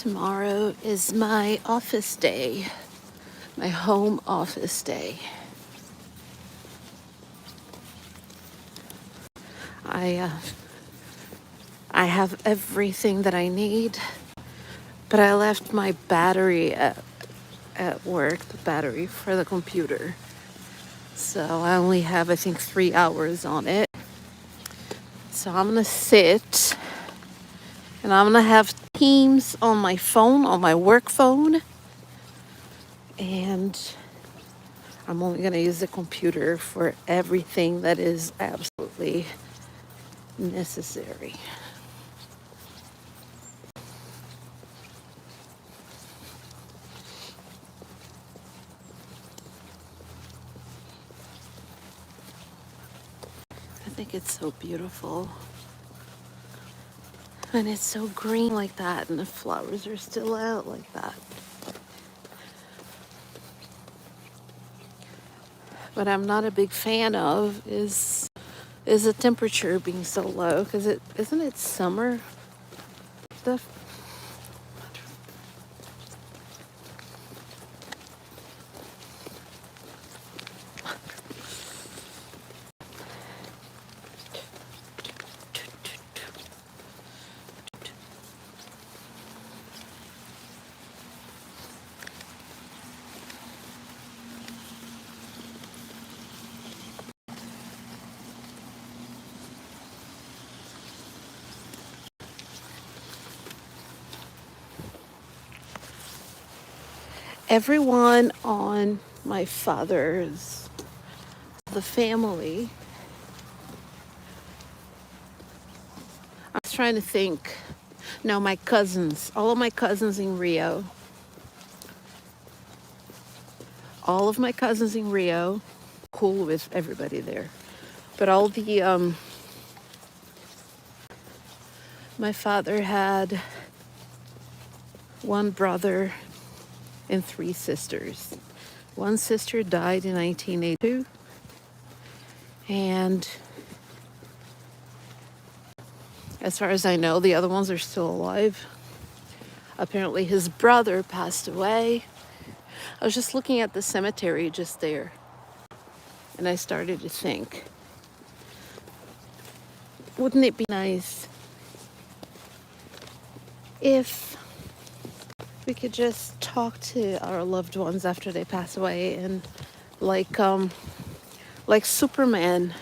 Tomorrow is my office day, my home office day. I have everything that I need, but I left my battery at work, the battery for the computer. So I only have, I think, 3 hours on it. So I'm gonna sit and I'm gonna have Teams on my phone, on my work phone. And I'm only gonna use the computer for everything that is absolutely necessary. I think it's so beautiful. And it's so green like that, and the flowers are still out like that. What I'm not a big fan of is the temperature being so low, because isn't it summer? The everyone on my father's, the family, I was trying to think. No, my cousins, all of my cousins in Rio. All of my cousins in Rio, cool with everybody there. But all the, my father had one brother and 3 sisters. One sister died in 1982. And as far as I know, the other ones are still alive. Apparently his brother passed away. I was just looking at the cemetery just there, and I started to think, wouldn't it be nice if we could just talk to our loved ones after they pass away, and like Superman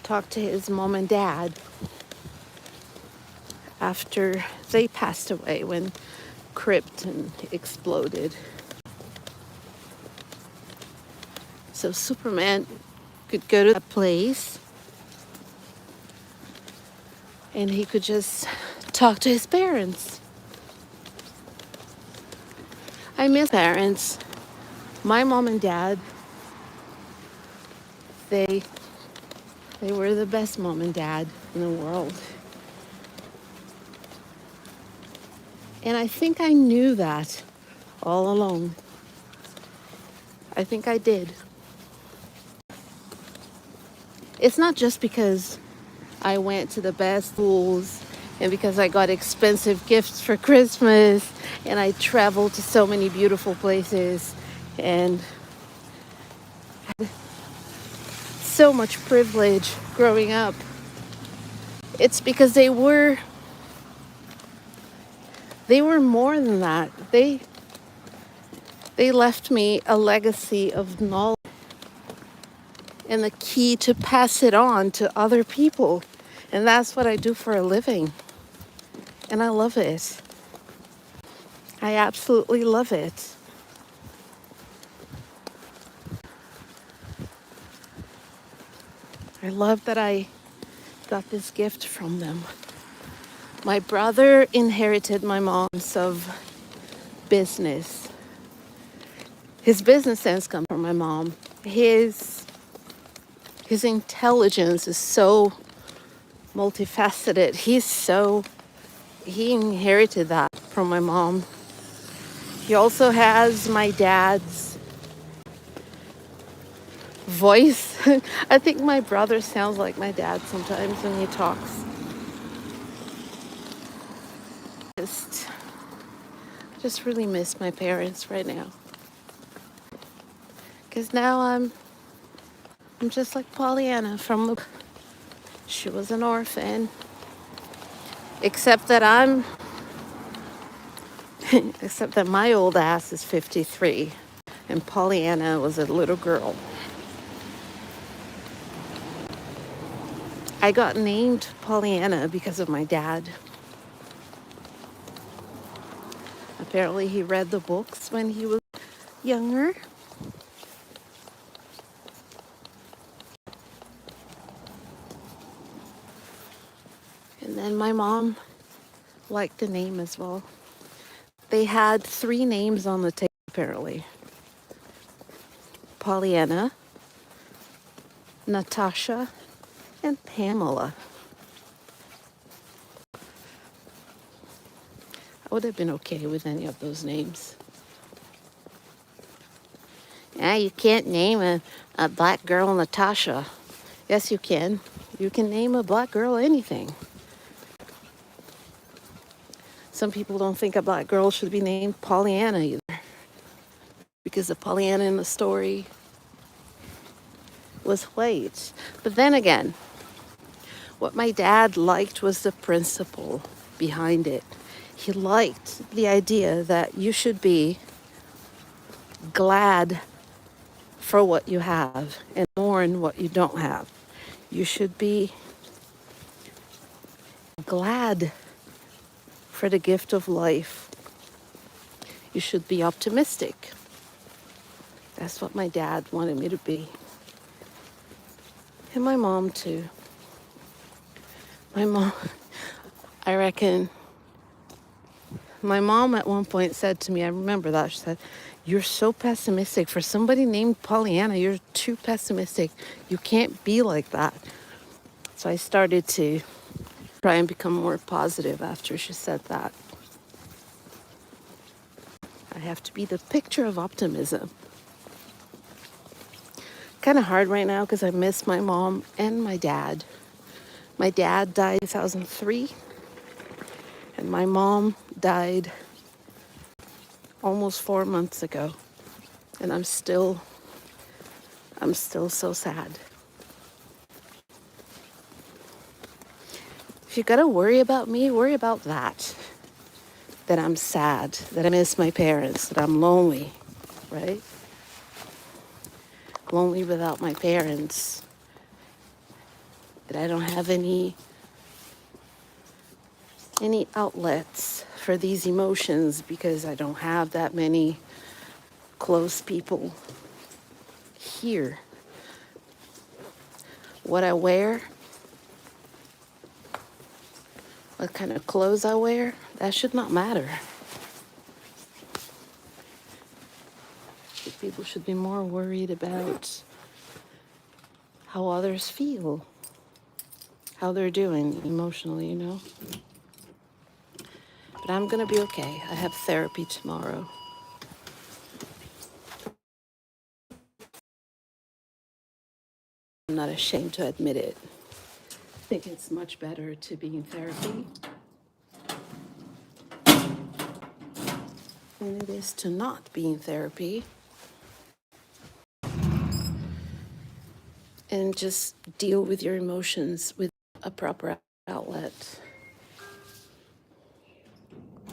talked to his mom and dad after they passed away when Krypton exploded. So Superman could go to that place and he could just talk to his parents. I miss parents. My mom and dad, they were the best mom and dad in the world. And I think I knew that all along. I think I did. It's not just because I went to the best schools and because I got expensive gifts for Christmas and I traveled to so many beautiful places and had so much privilege growing up. It's because they were more than that. They left me a legacy of knowledge and the key to pass it on to other people. And that's what I do for a living. And I love it. I absolutely love it. I love that I got this gift from them. My brother inherited my mom's of business. His business sense comes from my mom. His intelligence is so multifaceted. He inherited that from my mom. He also has my dad's voice. I think my brother sounds like my dad sometimes when he talks. just really miss my parents right now. Because now I'm just like Pollyanna from the... She was an orphan. Except that except that my old ass is 53. And Pollyanna was a little girl. I got named Pollyanna because of my dad. Apparently he read the books when he was younger. And then my mom liked the name as well. They had 3 names on the table, apparently. Pollyanna, Natasha, and Pamela. I would have been okay with any of those names. Yeah, you can't name a black girl Natasha. Yes, you can. You can name a black girl anything. Some people don't think a black girl should be named Pollyanna either, because the Pollyanna in the story was white. But then again, what my dad liked was the principle behind it. He liked the idea that you should be glad for what you have and mourn what you don't have. You should be glad for the gift of life. You should be optimistic. That's what my dad wanted me to be. And my mom too. My mom, I reckon, my mom at one point said to me, I remember that, she said, "You're so pessimistic. For somebody named Pollyanna, you're too pessimistic. You can't be like that." So I started to try and become more positive after she said that. I have to be the picture of optimism. Kind of hard right now because I miss my mom and my dad. My dad died in 2003, and my mom died almost 4 months ago. And I'm still so sad. If you gotta worry about me, worry about that. That I'm sad, that I miss my parents, that I'm lonely, right? Lonely without my parents. That I don't have any outlets for these emotions because I don't have that many close people here. What I wear, what kind of clothes I wear, that should not matter. People should be more worried about how others feel, how they're doing emotionally, you know? But I'm gonna be okay. I have therapy tomorrow. I'm not ashamed to admit it. I think it's much better to be in therapy than it is to not be in therapy and just deal with your emotions with a proper outlet.